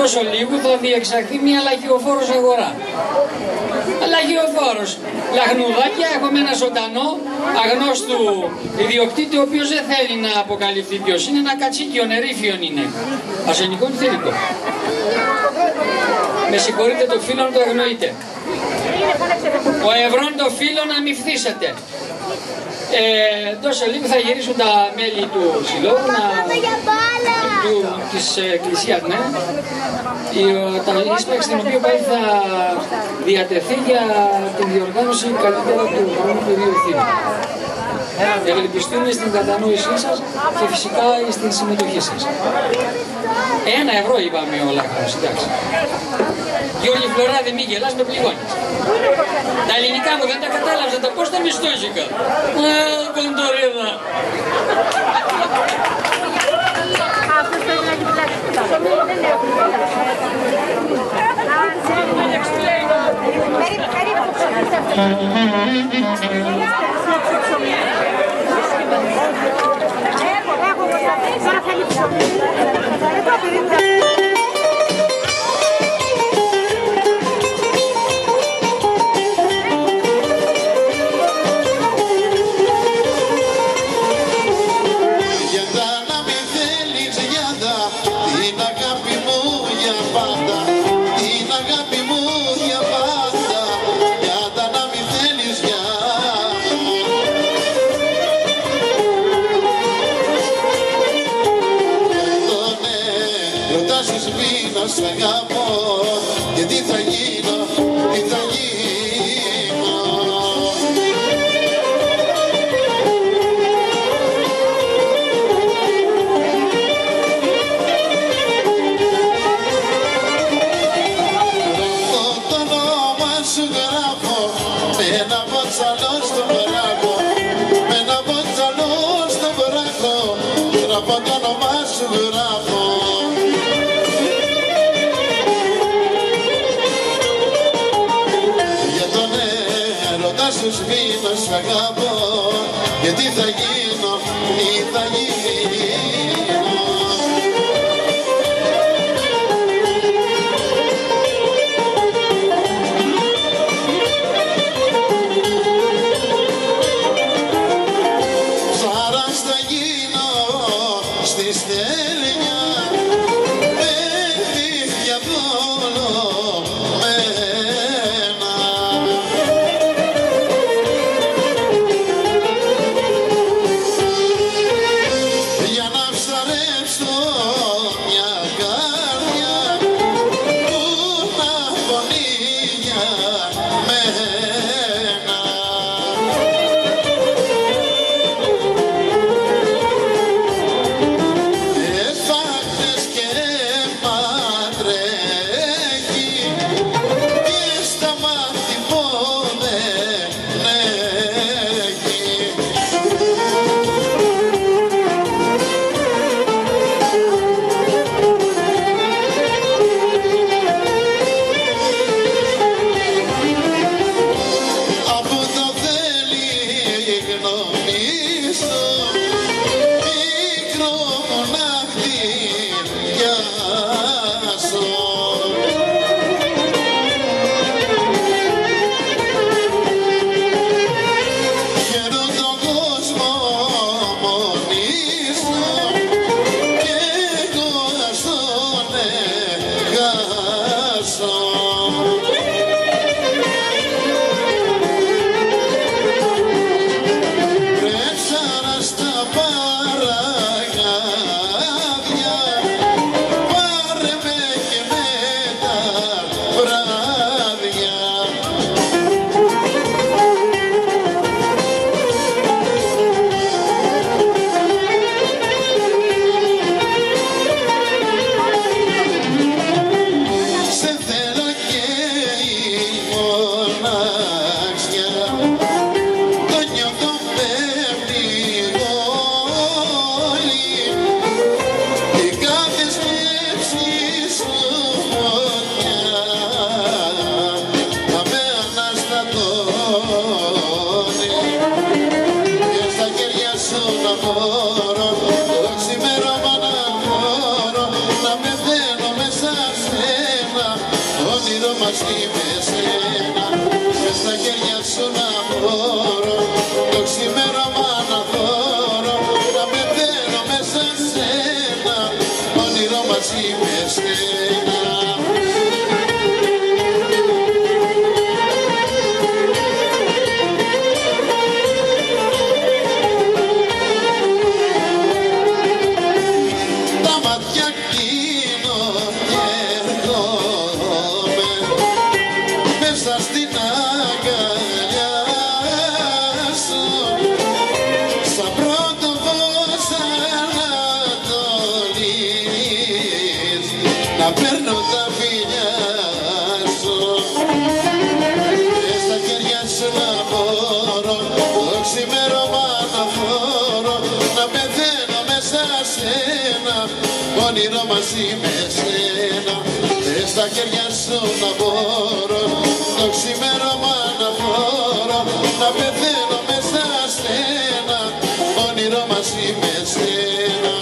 εντός ολίγου θα διεξαχθεί μια λαχιοφόρος αγορά. Λαχιοφόρος. Λαχνουδάκια, έχουμε ένα ζωντανό αγνώστου ιδιοκτήτη, ο οποίος δεν θέλει να αποκαλυφθεί ποιος είναι, ένα κατσίκιο νερίφιον είναι. Αρσενικό ή θηλυκό. Με συγχωρείτε, το φίλο το αγνοείτε. Ο ευρών το φίλο να μη φθήσετε. Τόσο λίγο θα γυρίσουν τα μέλη του συλλόγου, της εκκλησίας, ναι. Τα ίσπραξη την οποία πάλι θα διατεθεί για την διοργάνωση καλύτερα του χρόνου του Ρίου Ευθύνη. Ευελπιστούμε στην κατανόησή σας και φυσικά στην συμμετοχή σας. 1 ευρώ είπαμε ο λάχανος, εντάξει. Γιώργη Φλωράδη, μη γελάς, με πληγώνεις. Τα ελληνικά μου δεν τα κατάλαβα, τα πώς τα μισθώζηκα. Κοντορίδα. Αυτός πρέπει να την πλάξει. Σ' αγαπώ και τι θα γίνω, τι θα γίνω. Γράφω το όνομα σου, γράφω με ένα βότσαλο στο βράχο, με ένα βότσαλο στο βράχο, γράφω το όνομα σου, γράφω. Σου σβήνω, σ' αγαπώ και τι θα γίνω, τι θα γίνω. Ψάρας θα γίνω στη στέλνια με δίχτυα δολωμένα. Για να όνειρο μαζί με σένα. Μες στα χέρια σου να μπορώ το ξημέρωμα να δώρω, να πεθαίνω μέσα σένα, όνειρο μαζί με σένα. Τα μάτια κλείνω και έρχομαι μέσα στην αγκαλιά σου, σαν πρώτο φως ανατολής να παίρνω τα φιλιά σου. Και στα χέρια σου να μπορώ το ξημέρωμα να φορώ, να πεθαίνω μέσα σένα, όνειρο μαζί με σένα. Και στα χέρια σου να μπορώ το ξημέρωμα να φορώ, να πεθαίνω μέσα σένα, όνειρο μαζί με σένα.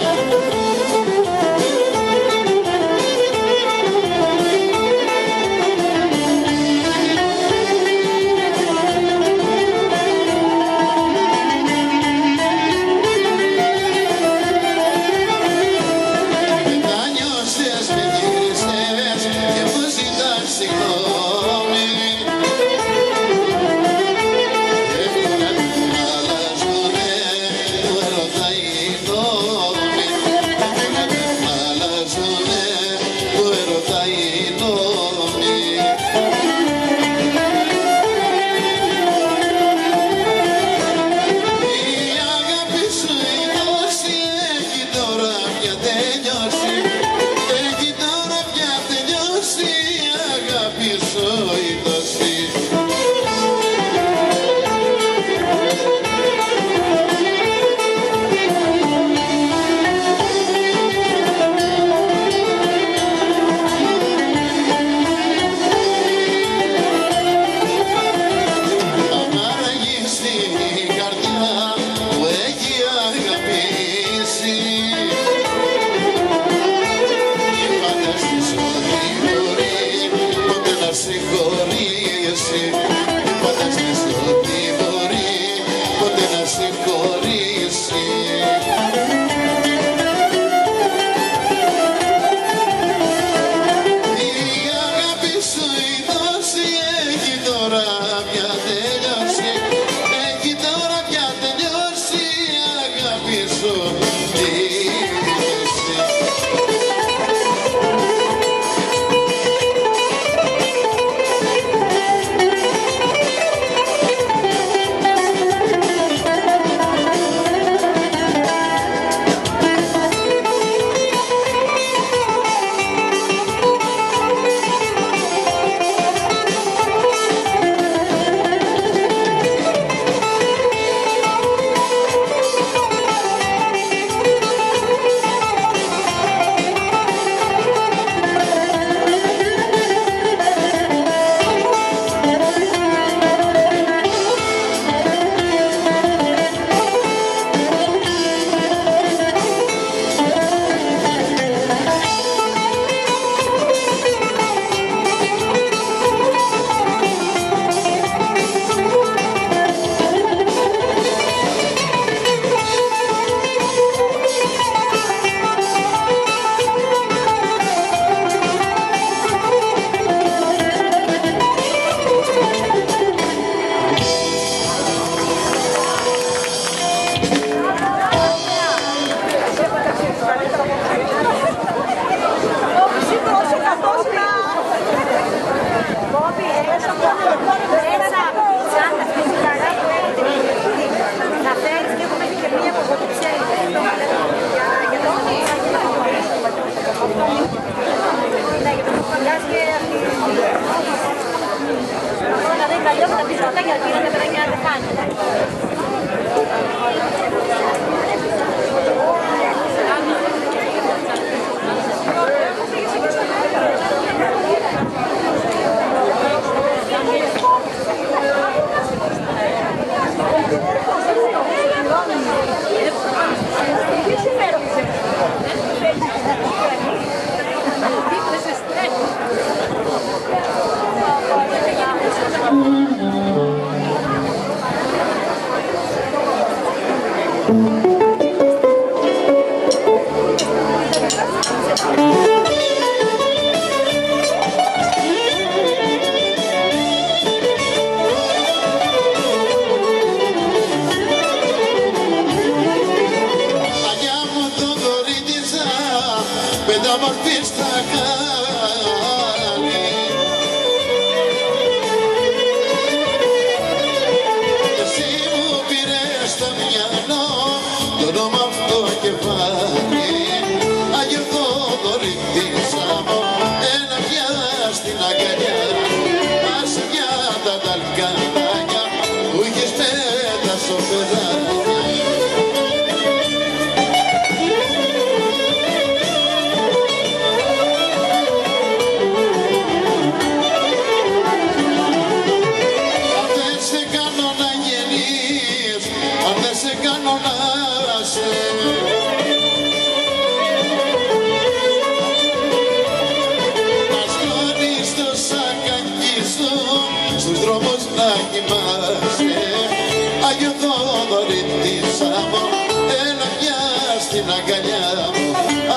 την αγκαλιά μου.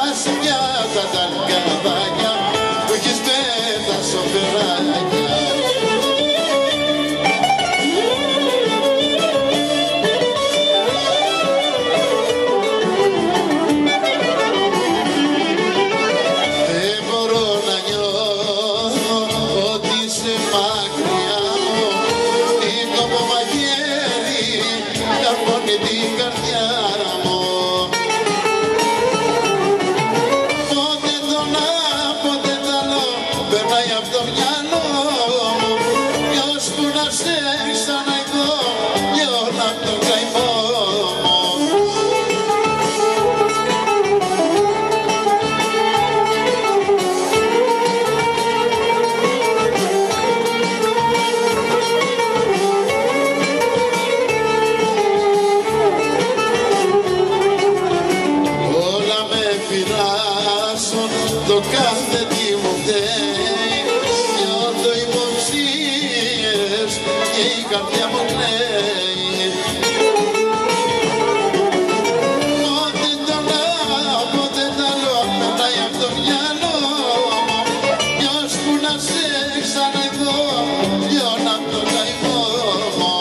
Άσε μια τα ταλκαδάκια που έχεις με τα σοφεράκια. Δεν μπορώ να νιώθω ότι είσαι μακριά μου. Είναι το μαχαίρι καρφώνει την καρδιά μου. Πότε το να, πότε το άλλο περνάει απ' το μυαλό μου. Ποιος που να σε ξαναδώ λιώνω απ' τον καημό μου. Όλα με πειράσουν, το κάθε τι μου φταίει. Νιώθω υποψίες και η καρδιά μου κλαίει. Πότε το να, πότε το άλλο περνάει απ' το μυαλό μου. Ποιος που να σε ξαναδώ λιώνω απ' τον καημό μου.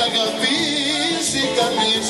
Αγαπήσει κανείς,